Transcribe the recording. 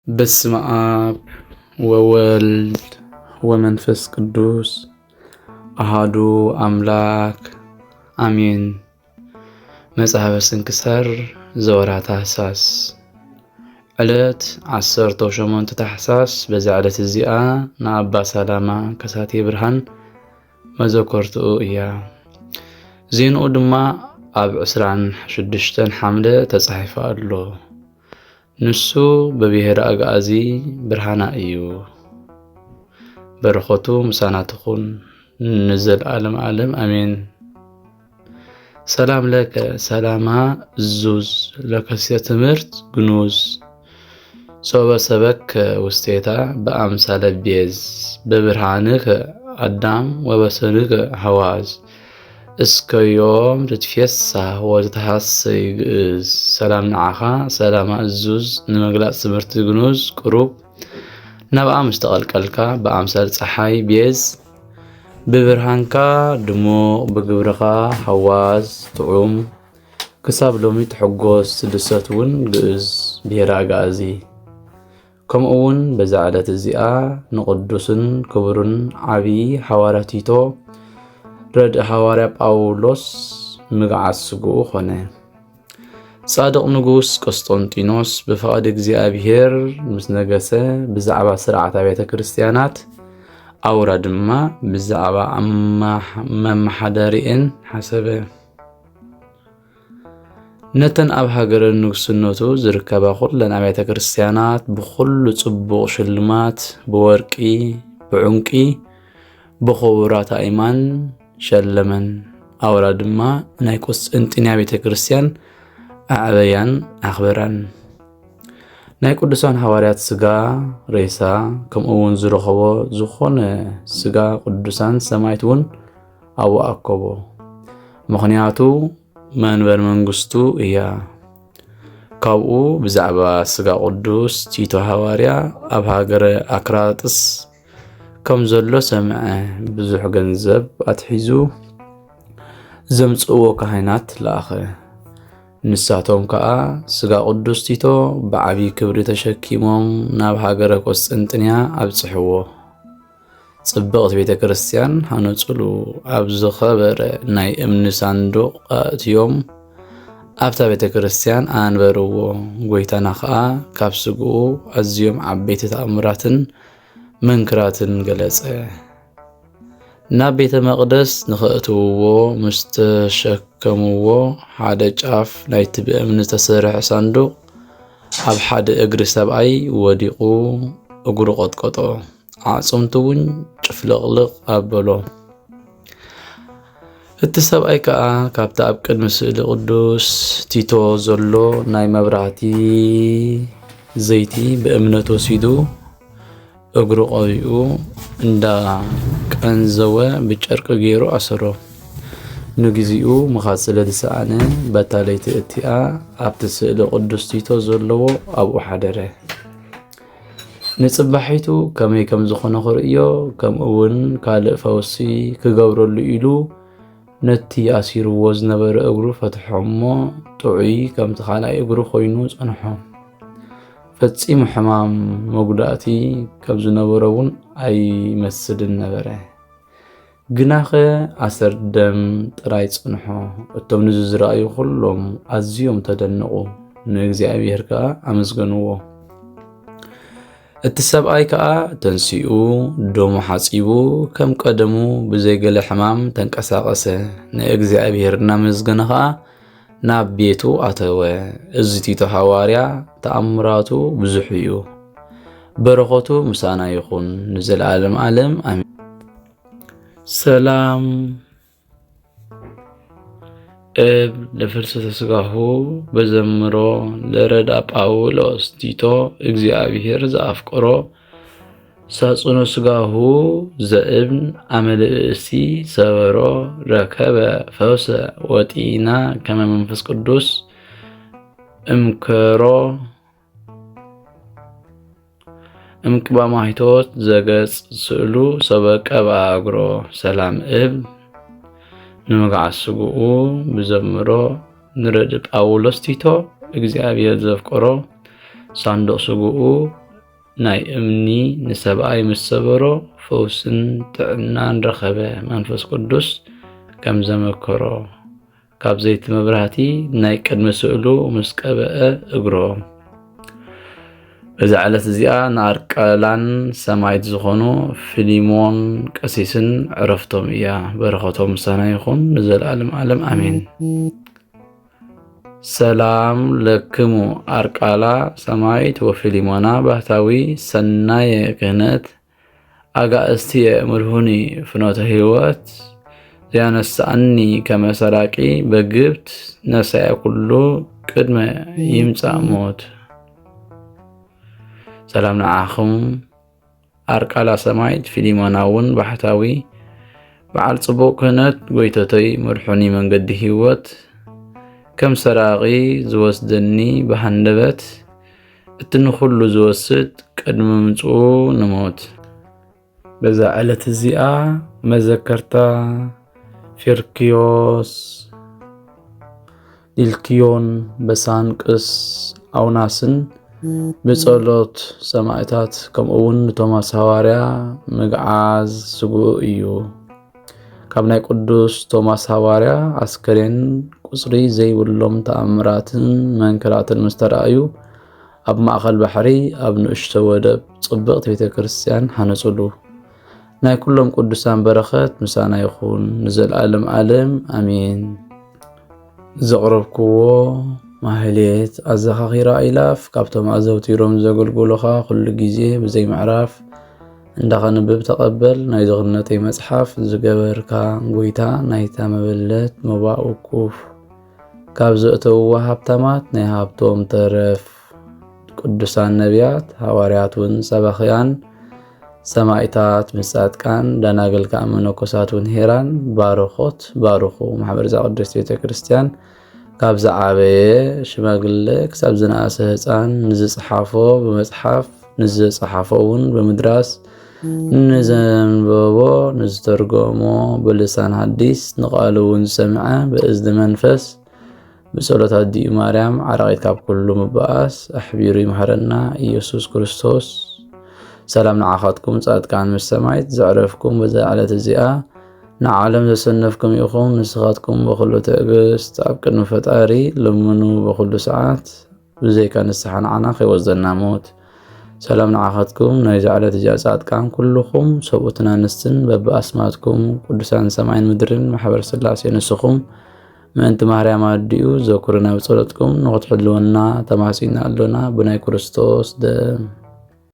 በስመ አብ ወወልድ ወመንፈስ ቅዱስ አሃዱ አምላክ አሜን። መጽሐፈ ስንክሳር ዘወርኃ ታኅሣሥ ዕለት 18 ታኅሣሥ። በዛ ዕለት እዚኣ ንኣባ ሰላማ ከሳቴ ብርሃን መዘኮርትኡ እያ። ዜንኡ ድማ ኣብ 26 ሐምለ ተጻሒፉ ኣሎ። ንሱ በብሔረ አግዓዚ ብርሃና እዩ። በረኸቱ ምሳና ትኹን ንዘለዓለም ዓለም አሜን። ሰላም ለከ ሰላማ እዙዝ ለከስየ ትምህርት ግኑዝ ሶበ ሰበከ ውስቴታ በአምሳለ ቤዝ በብርሃንከ አዳም ወበሰንከ ሐዋዝ እስከ ዮም ትትፌሳህ ወትትሐሰይ ግእዝ። ሰላም ንዓኻ ሰላማ እዙዝ ንምግላጽ ትምህርቲ ግኑዝ ቁሩብ ናብኣ ምስ ተቐልቀልካ ብኣምሳል ፀሓይ ቤዝ ብብርሃንካ ድሙቕ ብግብርኻ ሐዋዝ ጥዑም ክሳብ ሎሚ ትሕጐስ ትድሰት እውን ግእዝ ብሔረ አግዓዚ። ከምኡውን በዛ ዕለት እዚኣ ንቅዱስን ክቡርን ዓብዪ ሐዋርያ ቲቶ ረድእ ሐዋርያ ጳውሎስ ምግዓት ስጉኡ ኾነ። ጻድቕ ንጉስ ቆስጦንጢኖስ ብፍቓድ እግዚኣብሔር ምስ ነገሰ ብዛዕባ ስርዓት ቤተ ክርስቲያናት ኣውራ ድማ ብዛዕባ መማሓደሪአን ሓሰበ። ነተን ኣብ ሃገረ ንጉስነቱ ዝርከባ ኩለን ኣብያተ ክርስቲያናት ብኩሉ ጽቡቕ ሽልማት ብወርቂ ብዕንቂ ብኽቡራት ኣእማን ሸለመን። ኣውራ ድማ ናይ ቆስጠንጢንያ ቤተ ክርስቲያን ኣዕበያን ኣኽበራን። ናይ ቅዱሳን ሐዋርያት ስጋ ሬሳ ከምኡውን ዝረኸቦ ዝኾነ ስጋ ቅዱሳን ሰማዕት እውን ኣብኡ ኣከቦ። ምኽንያቱ መንበር መንግስቱ እያ። ካብኡ ብዛዕባ ስጋ ቅዱስ ቲቶ ሐዋርያ ኣብ ሃገረ ኣክራጥስ ከም ዘሎ ሰምዐ። ብዙሕ ገንዘብ ኣትሒዙ ዘምጽእዎ ካህናት ለኣኸ። ንሳቶም ከዓ ስጋ ቅዱስ ቲቶ ብዓብዪ ክብሪ ተሸኪሞም ናብ ሃገረ ቆስጠንጥንያ ኣብጽሕዎ። ጽብቕቲ ቤተ ክርስቲያን ሃነጹሉ። ኣብ ዝኸበረ ናይ እምኒ ሳንዱቕ ኣእትዮም ኣብታ ቤተ ክርስቲያን ኣንበርዎ። ጐይታና ከዓ ካብ ስግኡ ኣዝዮም ዓበይቲ ተኣምራትን መንክራትን ገለጸ። ናብ ቤተ መቕደስ ንኽእትውዎ ምስ ተሸከምዎ ሓደ ጫፍ ናይቲ ብእምኒ ዝተሰርሐ ሳንዱቕ ኣብ ሓደ እግሪ ሰብኣይ ወዲቑ እግሩ ቐጥቀጦ። ዓጽምቱ እውን ጭፍልቕልቕ ኣበሎ። እቲ ሰብኣይ ከዓ ካብቲ ኣብ ቅድሚ ስእሊ ቅዱስ ቲቶ ዘሎ ናይ መብራህቲ ዘይቲ ብእምነት ወሲዱ እግሩ ቀቢኡ እንዳቀንዘወ ብጨርቂ ገይሩ ኣሰሮ። ንግዚኡ ምኻት ስለ ዝሰኣነ በታ ለይቲ እቲኣ ኣብቲ ስእሊ ቅዱስ ቲቶ ዘለዎ ኣብኡ ሓደረ። ንጽባሒቱ ከመይ ከም ዝኾነ ክርእዮ ከምኡውን ካልእ ፈውሲ ክገብረሉ ኢሉ ነቲ ኣሲርዎ ዝነበረ እግሩ ፈትሖ እሞ ጥዑይ ከምቲ ካልኣይ እግሩ ኮይኑ ጸንሖ። ፈጺሙ ሕማም መጉዳእቲ ከም ዝነበሮ እውን ኣይመስልን ነበረ። ግናኸ ኣሰር ደም ጥራይ ጽንሖ። እቶም ንዚ ዝረኣዩ ኩሎም ኣዝዮም ተደነቑ፣ ንእግዚኣብሔር ከዓ ኣመስገንዎ። እቲ ሰብኣይ ከዓ ተንሲኡ ደሙ ሓጺቡ ከም ቀደሙ ብዘይገለ ሕማም ተንቀሳቐሰ። ንእግዚኣብሔር እናመስገነ ከዓ ናብ ቤቱ ኣተወ። እዚ ቲቶ ሐዋርያ ተኣምራቱ ብዙሕ እዩ። በረኸቱ ምሳና ይኹን ንዘለዓለም ዓለም አሜን። ሰላም እብ ለፍልሰተ ስጋሁ በዘምሮ ለረዳ ጳውሎስ ቲቶ እግዚአብሔር ዘአፍቅሮ ሳጽኖ ስጋሁ ዘእብን አመልእሲ ሰበሮ ረከበ ፈውሰ ወጢና ከመ መንፈስ ቅዱስ እምከሮ እምቅባ ማይቶት ዘገጽ ስእሉ ሰበቀ ባግሮ። ሰላም እብ ንምግዓት ስጉኡ ብዘምሮ ንረድእ ጳውሎስ ቲቶ እግዚአብሔር ዘፍቅሮ ሳንዱቕ ስጉኡ ናይ እምኒ ንሰብኣይ ምስ ሰበሮ ፈውስን ጥዕናን ረኸበ መንፈስ ቅዱስ ከም ዘመከሮ ካብ ዘይቲ መብራህቲ ናይ ቅድሚ ስእሉ ምስ ቀበአ እግሮ በዛ ዕለት እዚኣ ንኣርቃላን ሰማይት ዝኾኑ ፊሊሞን ቀሲስን ዕረፍቶም እያ በረኸቶም ምሳና ይኹን ንዘለዓለም ዓለም ኣሜን ሰላም ለክሙ ኣርቃላ ሰማይት ወፊሊሞና ባህታዊ ሰናየ ክህነት ኣጋእስቲየ ምልሁኒ ፍኖተ ህይወት ዘያነሳአኒ ከመሰራቂ በግብት ነሳየ ኩሉ ቅድመ ይምጻእ ሞት ሰላም ንዓኹም ኣርቃላ ሰማይት ፊሊሞና እውን ባህታዊ በዓል ጽቡቕ ክህነት ጎይተተይ ምልሑኒ መንገዲ ህይወት ከም ሰራቂ ዝወስደኒ በሃንደበት እትንኹሉ ዝወስድ ቅድሚ ምጽኡ ንሞት በዛ ዕለት እዚኣ መዘከርታ ፊርክዮስ ዲልክዮን በሳንቅስ ኣውናስን ብጸሎት ሰማዕታት ከምኡውን ቶማስ ሃዋርያ ምግዓዝ ስጉእ እዩ ካብ ናይ ቅዱስ ቶማስ ሃዋርያ አስከሬን ቁጽሪ ዘይብሎም ተኣምራትን መንከራትን ምስተረኣዩ ኣብ ማእኸል ባሕሪ ኣብ ንእሽቶ ወደብ ጽብቕቲ ቤተ ክርስቲያን ሃነጹሉ ናይ ኩሎም ቅዱሳን በረኸት ምሳና ይኹን ንዘለዓለም ዓለም ኣሜን ዘቕረብክዎ ማህሌት ኣዘኻኺራ ኢላፍ ካብቶም ኣዘውቲሮም ዘገልግሉኻ ኩሉ ግዜ ብዘይ ምዕራፍ እንዳኸንብብ ተቐበል ናይ ዝኽነተይ መጽሓፍ ዝገበርካ ጎይታ ናይታ መበለት መባእ ውቁፍ ካብ ዘእተውዋ ሃብታማት ናይ ሃብቶም ተረፍ ቅዱሳን ነቢያት ሃዋርያት እውን ሰባኽያን ሰማዕታት ምጻድቃን ደናግል ከዓ መነኮሳት እውን ሄራን ባርኾት ባርኹ ማሕበር ቅድስት ቤተ ክርስቲያን ካብ ዝዓበየ ሽማግለ ክሳብ ዝነኣሰ ህፃን ንዝፅሓፎ ብመጽሓፍ ንዝፅሓፎ እውን ብምድራስ ንዘንበቦ ንዝተርጎሞ ብልሳን ሐዲስ ንቃሉ እውን ዝሰምዐ ብእዝኒ መንፈስ بصلاة الدي مريم عرقت كاب كل مباس أحبيري مهرنا يسوع كريستوس سلام نعاقتكم صاد كان مستمعت زعرفكم بزعلة الزئة نعلم زسنفكم يخون نسخاتكم بخل تأجس تأكد نفتاري لمنو بخل ساعات وزي كان السحن عناخي وزدنا موت سلام نعاقتكم نزعلة الزئة كان كلكم صوتنا نستن باب أسماتكم قدسان سمعين مدرن محبر سلاسي نسخهم ما أنت مهريا ما أديو ذكرنا بصلاتكم نغطح لنا تماسينا لنا بناي كريستوس